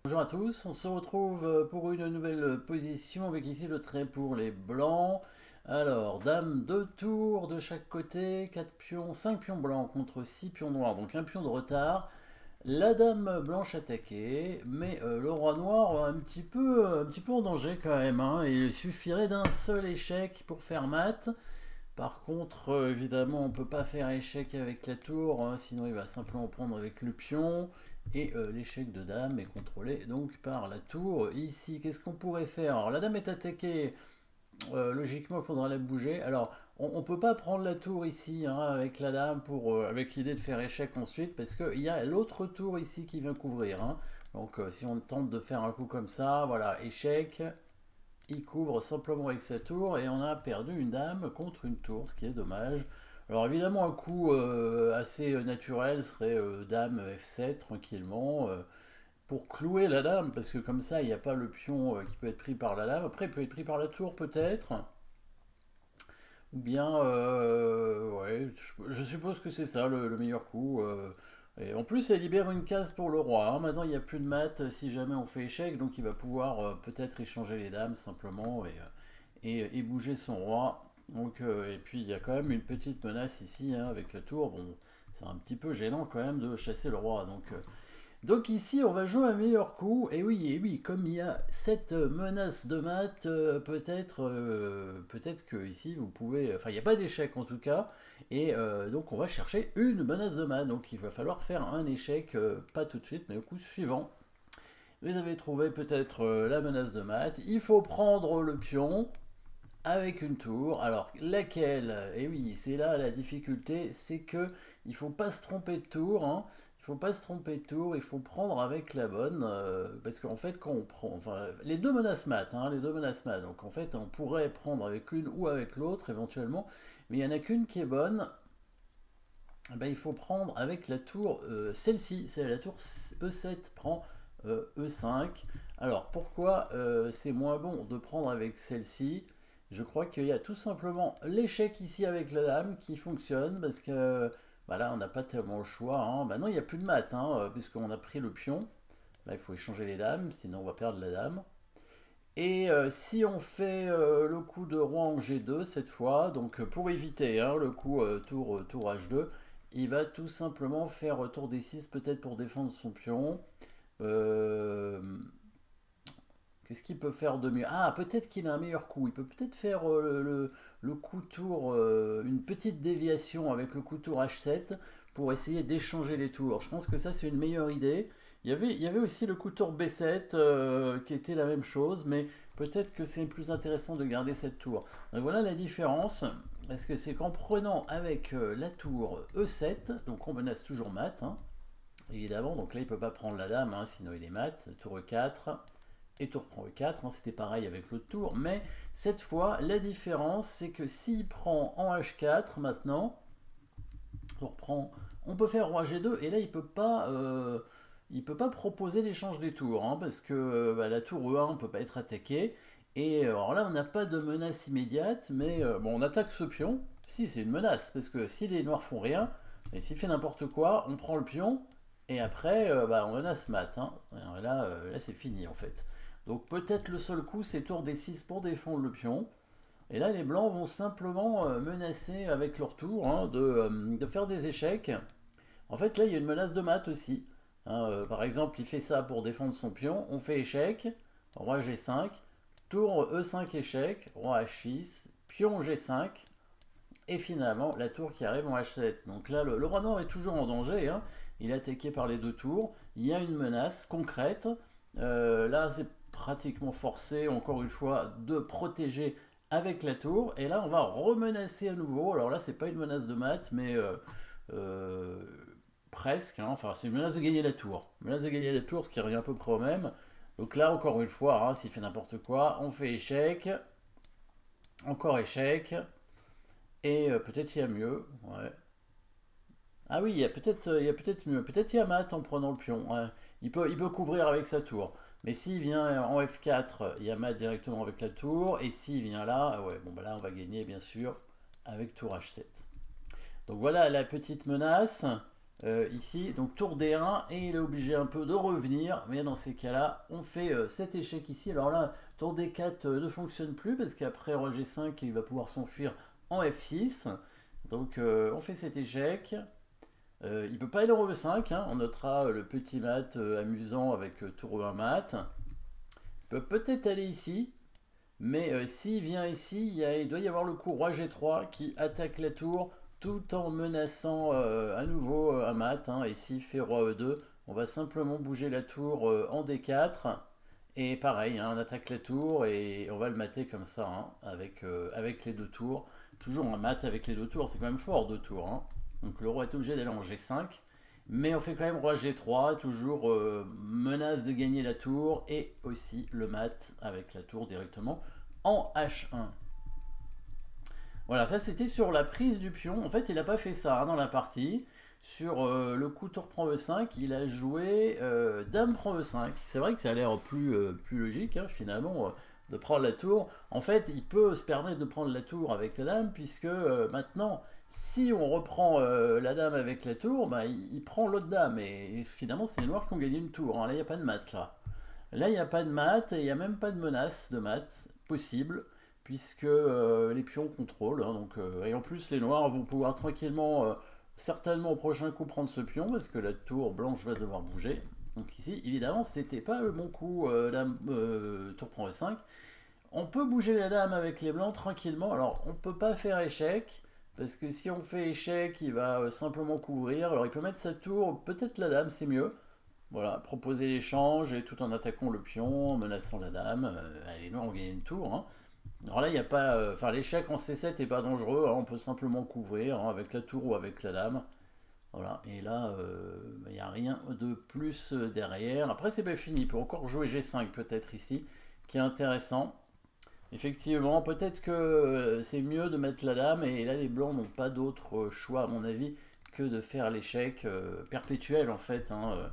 Bonjour à tous, on se retrouve pour une nouvelle position avec ici le trait pour les blancs. Alors, dame 2 tours de chaque côté, 4 pions, 5 pions blancs contre 6 pions noirs, donc un pion de retard. La dame blanche attaquée, mais le roi noir un petit peu en danger quand même, hein. Il suffirait d'un seul échec pour faire mat. Par contre, évidemment, on ne peut pas faire échec avec la tour, hein, sinon il va simplement prendre avec le pion. Et l'échec de dame est contrôlé donc par la tour. Ici, qu'est-ce qu'on pourrait faire? Alors, la dame est attaquée, logiquement, il faudra la bouger. Alors, on ne peut pas prendre la tour ici, hein, avec la dame, avec l'idée de faire échec ensuite, parce qu'il y a l'autre tour ici qui vient couvrir, hein. Donc, si on tente de faire un coup comme ça, voilà, échec, il couvre simplement avec sa tour et on a perdu une dame contre une tour, ce qui est dommage. Alors évidemment un coup assez naturel serait dame F7 tranquillement pour clouer la dame parce que comme ça il n'y a pas le pion qui peut être pris par la dame. Après il peut être pris par la tour peut-être. Ou bien ouais, je suppose que c'est ça le meilleur coup. Et en plus elle libère une case pour le roi, hein. Maintenant il n'y a plus de mat si jamais on fait échec donc il va pouvoir peut-être échanger les dames simplement et bouger son roi. Donc, et puis il y a quand même une petite menace ici, hein, avec la tour. Bon, c'est un petit peu gênant quand même de chasser le roi. Donc ici on va jouer un meilleur coup. Et oui, comme il y a cette menace de mat, peut-être que ici vous pouvez. Enfin, il n'y a pas d'échec en tout cas. Et donc on va chercher une menace de mat. Donc il va falloir faire un échec, pas tout de suite, mais au coup suivant. Vous avez trouvé peut-être la menace de mat. Il faut prendre le pion avec une tour. Alors laquelle? Et oui, c'est là la difficulté, c'est que il faut pas se tromper de tour, hein. Il faut pas se tromper de tour, il faut prendre avec la bonne, parce qu'en fait quand on prend, enfin les deux menaces mat, hein, les deux menaces mat. Donc en fait on pourrait prendre avec l'une ou avec l'autre éventuellement, mais il y en a qu'une qui est bonne. Eh ben, il faut prendre avec la tour, celle-ci, c'est la tour E7 prend E5. Alors pourquoi c'est moins bon de prendre avec celle-ci? Je crois qu'il y a tout simplement l'échec ici avec la dame qui fonctionne parce que bah là on n'a pas tellement le choix, hein. Maintenant il n'y a plus de maths, hein, puisqu'on a pris le pion. Là il faut échanger les dames, sinon on va perdre la dame. Et si on fait le coup de roi en G2 cette fois, donc pour éviter, hein, le coup tour H2, il va tout simplement faire tour D6 peut-être pour défendre son pion. Euh, Qu'est-ce qu'il peut faire de mieux? Ah, peut-être qu'il a un meilleur coup. Il peut peut-être faire le coup tour, une petite déviation avec le coup tour H7 pour essayer d'échanger les tours. Je pense que ça, c'est une meilleure idée. Il y avait aussi le coup tour B7 qui était la même chose, mais peut-être que c'est plus intéressant de garder cette tour. Donc voilà la différence. Parce que c'est qu'en prenant avec la tour E7, donc on menace toujours mat, hein, évidemment. Donc là, il ne peut pas prendre la dame, hein, sinon il est mat. Tour E4 et tour prend E4, hein, c'était pareil avec l'autre tour, mais cette fois, la différence, c'est que s'il prend en H4 maintenant, on peut faire roi G2, et là, il peut pas proposer l'échange des tours, hein, parce que bah, la tour E1 ne peut pas être attaquée, et alors là, on n'a pas de menace immédiate, mais bon, on attaque ce pion, si, c'est une menace, parce que si les noirs font rien, et s'il fait n'importe quoi, on prend le pion, et après, bah, on menace mat, hein. Là, là c'est fini en fait. Donc peut-être le seul coup, c'est tour D6 pour défendre le pion. Et là, les blancs vont simplement menacer avec leur tour, hein, de faire des échecs. En fait, là, il y a une menace de mat aussi, hein. Par exemple, il fait ça pour défendre son pion. On fait échec, roi G5, tour E5 échec, roi H6, pion G5, et finalement la tour qui arrive en H7. Donc là, le roi noir est toujours en danger, hein. Il est attaqué par les deux tours. Il y a une menace concrète. Là, c'est pratiquement forcé, encore une fois, de protéger avec la tour. Et là, on va remenacer à nouveau. Alors là, c'est pas une menace de mat, mais euh, presque, hein. Enfin, c'est une menace de gagner la tour. Une menace de gagner la tour, ce qui revient à peu près au même. Donc là, encore une fois, hein, s'il fait n'importe quoi, on fait échec. Encore échec. Et peut-être il y a mieux. Ouais. Ah oui, il y a peut-être mieux. Peut-être il y a mat en prenant le pion. Ouais. Il peut couvrir avec sa tour. Mais s'il vient en F4, il y a mat directement avec la tour. Et s'il vient là, ouais, bon bah là on va gagner bien sûr avec tour H7. Donc voilà la petite menace. ici. Donc tour D1 et il est obligé un peu de revenir. Mais dans ces cas-là, on fait cet échec ici. Alors là, tour D4 ne fonctionne plus parce qu'aproi roi G5, il va pouvoir s'enfuir en F6. Donc on fait cet échec. Il ne peut pas aller en E5, hein. On notera le petit mat amusant avec tour E1 mat. Il peut peut-être aller ici. Mais s'il vient ici, il doit y avoir le coup roi G3 qui attaque la tour tout en menaçant à nouveau un mat. Hein. Et s'il fait roi E2, on va simplement bouger la tour en D4. Et pareil, hein, on attaque la tour et on va le mater comme ça, hein, avec les deux tours. Toujours un mat avec les deux tours, c'est quand même fort deux tours. Hein. Donc le roi est obligé d'aller en G5. Mais on fait quand même roi G3, toujours menace de gagner la tour et aussi le mat avec la tour directement en H1. Voilà, ça c'était sur la prise du pion. En fait, il n'a pas fait ça hein, dans la partie. Sur le coup tour prend E5, il a joué dame prend E5. C'est vrai que ça a l'air plus logique hein, finalement de prendre la tour. En fait, il peut se permettre de prendre la tour avec la dame puisque maintenant, si on reprend la dame avec la tour, bah, il prend l'autre dame. Et finalement, c'est les noirs qui ont gagné une tour. Hein. Là, il n'y a pas de mat là. Là, il n'y a pas de mat et il n'y a même pas de menace de mat possible puisque les pions contrôlent. Hein, donc, et en plus, les noirs vont pouvoir tranquillement, certainement au prochain coup, prendre ce pion parce que la tour blanche va devoir bouger. Donc ici, évidemment, c'était pas le bon coup, tour prend E5. On peut bouger la dame avec les blancs tranquillement. Alors, on peut pas faire échec. Parce que si on fait échec, il va simplement couvrir. Alors, il peut mettre sa tour, peut-être la dame, c'est mieux. Voilà, proposer l'échange et tout en attaquant le pion, en menaçant la dame. Les noirs ont gagné une tour. Hein. Alors là, il n'y a pas. Enfin, l'échec en C7 n'est pas dangereux. Hein, on peut simplement couvrir hein, avec la tour ou avec la dame. Voilà, et là, il n'y a rien de plus derrière. Après, c'est pas fini. Il peut encore jouer G5 peut-être ici, qui est intéressant. Effectivement, peut-être que c'est mieux de mettre la dame. Et là, les blancs n'ont pas d'autre choix, à mon avis, que de faire l'échec perpétuel en fait. Hein,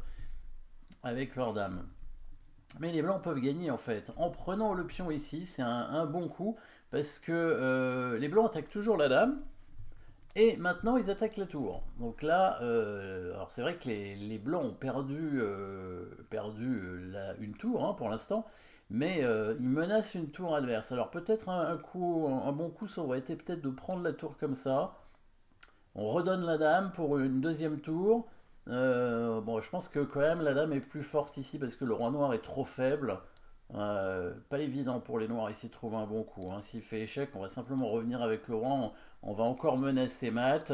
avec leur dame. Mais les blancs peuvent gagner en fait. En prenant le pion ici, c'est un bon coup parce que les blancs attaquent toujours la dame et maintenant ils attaquent la tour. Donc là, alors c'est vrai que les blancs ont perdu une tour hein, pour l'instant, mais ils menacent une tour adverse. Alors peut-être un bon coup, ça aurait été peut-être de prendre la tour comme ça. On redonne la dame pour une deuxième tour. Bon, je pense que quand même la dame est plus forte ici parce que le roi noir est trop faible. Pas évident pour les noirs ici de trouver un bon coup. Hein. S'il fait échec, on va simplement revenir avec le roi. On va encore menacer mat.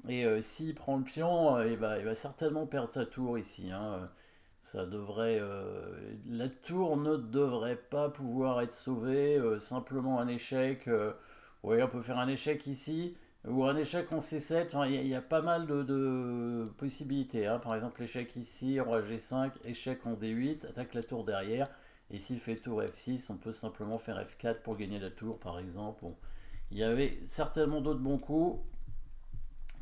Et s'il prend le pion, il va certainement perdre sa tour ici. Hein. Ça devrait, la tour ne devrait pas pouvoir être sauvée. Simplement un échec. Oui, on peut faire un échec ici. Ou un échec en C7, enfin, il y a pas mal de possibilités. Hein. Par exemple, l'échec ici, roi G5, échec en D8, attaque la tour derrière. Et s'il fait tour F6, on peut simplement faire F4 pour gagner la tour, par exemple. Bon. Il y avait certainement d'autres bons coups.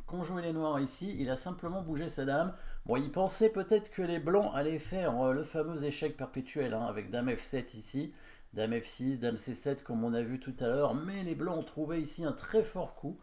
Qu'ont joué les noirs ici, il a simplement bougé sa dame. Bon, il pensait peut-être que les blancs allaient faire le fameux échec perpétuel, hein, avec dame F7 ici, dame F6, dame C7, comme on a vu tout à l'heure. Mais les blancs ont trouvé ici un très fort coup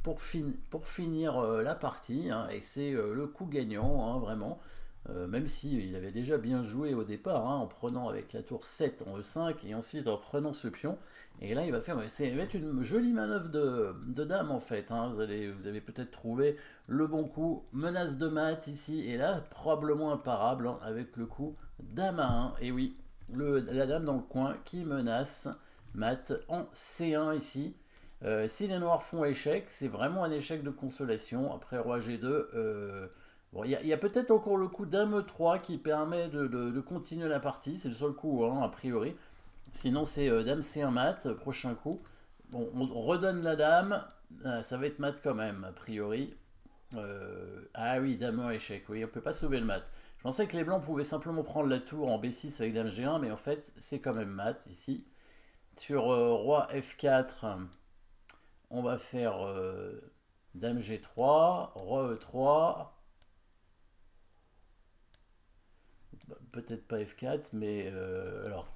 pour finir la partie. Hein, et c'est le coup gagnant, hein, vraiment. Même si il avait déjà bien joué au départ, hein, en prenant avec la tour 7 en E5 et ensuite en prenant ce pion. Et là, il va être une jolie manœuvre de dame en fait. Hein. Vous avez peut-être trouvé le bon coup. Menace de mat ici et là, probablement imparable hein, avec le coup dame à 1. Et oui, la dame dans le coin qui menace mat en C1 ici. Si les noirs font échec, c'est vraiment un échec de consolation. Après roi G2, bon, y a peut-être encore le coup dame E3 qui permet de continuer la partie. C'est le seul coup, hein, a priori. Sinon, c'est dame C1 mat, prochain coup. Bon, on redonne la dame. Ça va être mat quand même, a priori. Ah oui, dame 1 échec. Oui, on peut pas sauver le mat. Je pensais que les blancs pouvaient simplement prendre la tour en B6 avec dame G1, mais en fait, c'est quand même mat ici. Sur roi F4, on va faire dame G3, roi E3, peut-être pas F4, mais alors,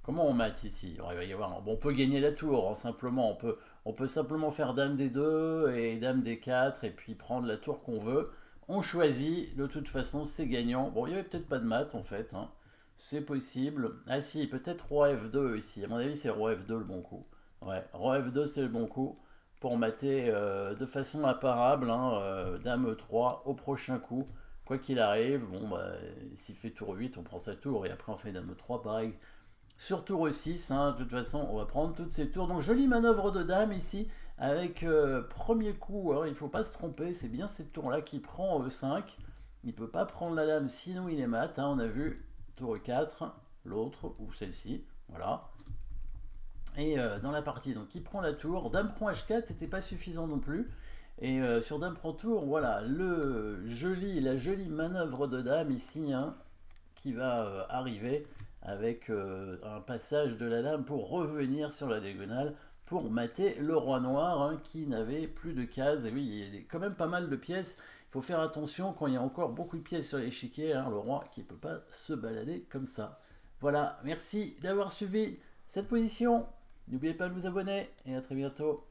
comment on mate ici? Alors, il va y avoir, bon, on peut gagner la tour, hein, simplement, on peut simplement faire dame D2 et dame D4 et puis prendre la tour qu'on veut. On choisit, de toute façon c'est gagnant. Bon, il n'y avait peut-être pas de maths en fait, hein. C'est possible. Ah si, peut-être roi F2 ici. À mon avis, c'est roi F2 le bon coup. Ouais, roi F2 c'est le bon coup pour mater de façon imparable, hein, dame E3 au prochain coup. Quoi qu'il arrive, bon, bah, s'il fait tour 8, on prend sa tour et après on fait dame E3 pareil. Sur tour E6, hein, de toute façon, on va prendre toutes ces tours. Donc, jolie manœuvre de dame ici, avec premier coup. Alors, il ne faut pas se tromper, c'est bien cette tour-là qui prend E5. Il ne peut pas prendre la dame, sinon il est mat. Hein, on a vu tour E4, l'autre, ou celle-ci. Voilà. Et dans la partie, donc il prend la tour. Dame prend H4, c'était pas suffisant non plus. Et sur dame prend tour, voilà, la jolie manœuvre de dame ici, hein, qui va arriver avec un passage de la dame pour revenir sur la diagonale pour mater le roi noir, hein, qui n'avait plus de cases. Et oui, il y a quand même pas mal de pièces. Il faut faire attention quand il y a encore beaucoup de pièces sur l'échiquier, hein, le roi qui ne peut pas se balader comme ça. Voilà, merci d'avoir suivi cette position. N'oubliez pas de vous abonner et à très bientôt.